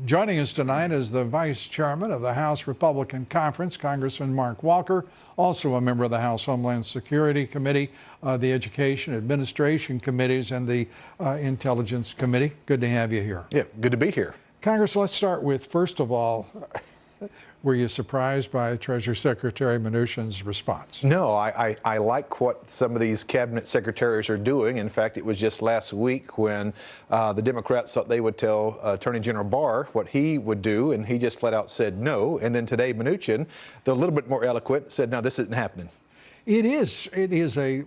Joining us tonight is the Vice Chairman of the House Republican Conference, Congressman Mark Walker, also a member of the House Homeland Security Committee, the Education Administration Committees, and the Intelligence Committee. Good to have you here. Yeah, good to be here. Congress, let's start with, first of all, were you surprised by Treasury Secretary Mnuchin's response? No, I like what some of these cabinet secretaries are doing. In fact, it was just last week when the Democrats thought they would tell Attorney General Barr what he would do, and he just flat out said no. And then today, Mnuchin, though a little bit more eloquent, said, no, this isn't happening. It is a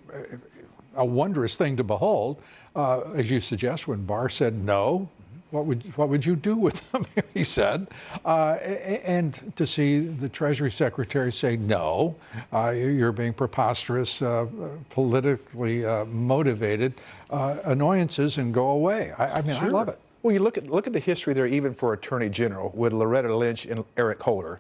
wondrous thing to behold. As you suggest, when Barr said no, what would you do with them? He said, and to see the Treasury Secretary say no, you're being preposterous, politically motivated annoyances, and go away. I mean, sure. I love it. Well, you look at the history there, even for Attorney General, with Loretta Lynch and Eric Holder,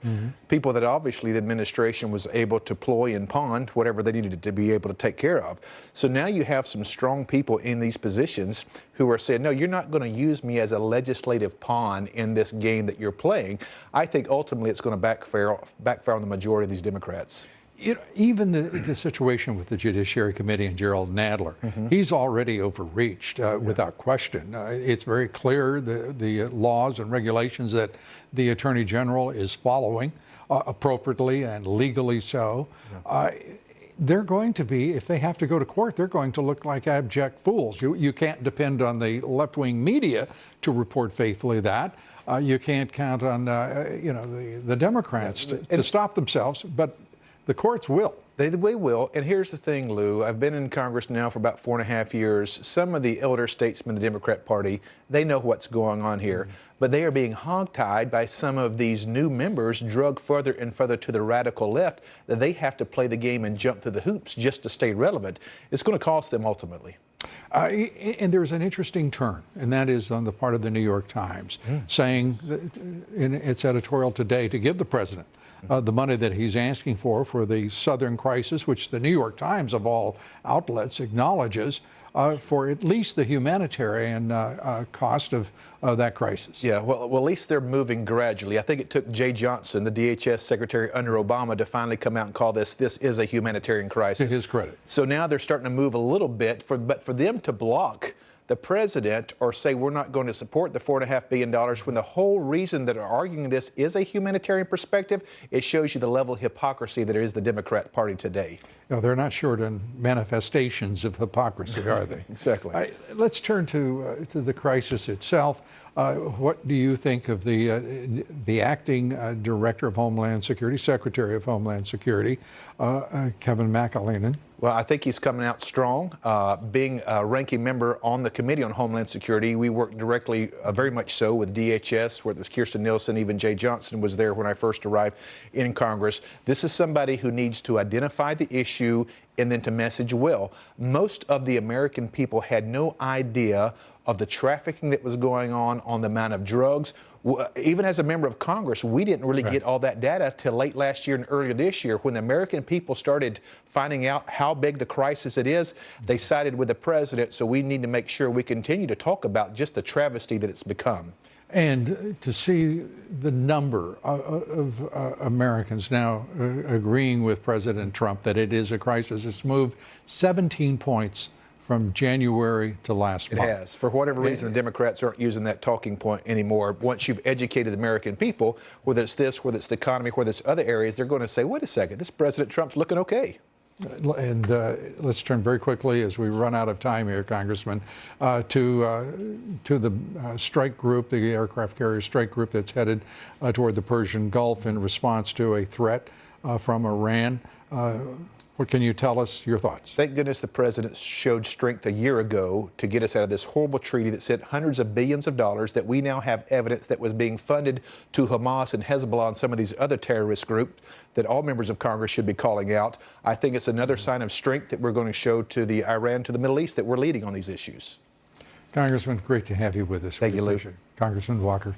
people that obviously the administration was able to ploy and pawn whatever they needed to be able to take care of. So now you have some strong people in these positions who are saying, no, you're not going to use me as a legislative pawn in this game that you're playing. I think ultimately it's going to backfire on the majority of these Democrats. You know, even the situation with the Judiciary Committee and Gerald Nadler, he's already overreached without question. It's very clear the laws and regulations that the Attorney General is following appropriately and legally so. They're going to be, if they have to go to court, they're going to look like abject fools. You can't depend on the left-wing media to report faithfully that. You can't count on the Democrats to stop themselves, but the courts will. They will. And here's the thing, Lou. I've been in Congress now for about 4.5 years. Some of the elder statesmen of the Democrat Party, they know what's going on here. But they are being hogtied by some of these new members, drugged further and further to the radical left, that they have to play the game and jump through the hoops just to stay relevant. It's going to cost them ultimately. And there's an interesting turn, and that is on the part of the New York Times, saying in its editorial today to give the president the money that he's asking for the Southern crisis, which the New York Times of all outlets acknowledges, for at least the humanitarian cost of that crisis. Yeah, well, at least they're moving gradually. I think it took Jay Johnson, the DHS secretary under Obama, to finally come out and call this is a humanitarian crisis. To his credit. So now they're starting to move a little bit, but for them to block the president or say we're not going to support the $4.5 billion when the whole reason that are arguing this is a humanitarian perspective, it shows you the level of hypocrisy that is the Democrat Party today. No, they're not short on manifestations of hypocrisy, are they? Exactly. Let's turn to the crisis itself. What do you think of the acting Director of Homeland Security, Secretary of Homeland Security, Kevin McAleenan? Well, I think he's coming out strong. Being a ranking member on the Committee on Homeland Security, we work directly, very much so, with DHS, where it was Kirstjen Nielsen, even Jay Johnson was there when I first arrived in Congress. This is somebody who needs to identify the issue and then to message well. Most of the American people had no idea of the trafficking that was going on the amount of drugs. Even as a member of Congress, we didn't really get all that data till late last year and earlier this year. When the American people started finding out how big the crisis it is, they sided with the president. So we need to make sure we continue to talk about just the travesty that it's become. And to see the number of Americans now agreeing with President Trump that it is a crisis, it's moved 17 points from January to last month. It has. For whatever reason, the Democrats aren't using that talking point anymore. Once you've educated the American people, whether it's this, whether it's the economy, whether it's other areas, they're going to say, wait a second, this President Trump's looking okay. And let's turn very quickly, as we run out of time here, Congressman, to the strike group, the aircraft carrier strike group that's headed toward the Persian Gulf in response to a threat from Iran. What can you tell us your thoughts? Thank goodness the president showed strength a year ago to get us out of this horrible treaty that sent hundreds of billions of dollars that we now have evidence that was being funded to Hamas and Hezbollah and some of these other terrorist groups that all members of Congress should be calling out. I think it's another sign of strength that we're going to show to the Iran, to the Middle East, that we're leading on these issues. Congressman, great to have you with us. Thank you, Lou. Congressman Walker.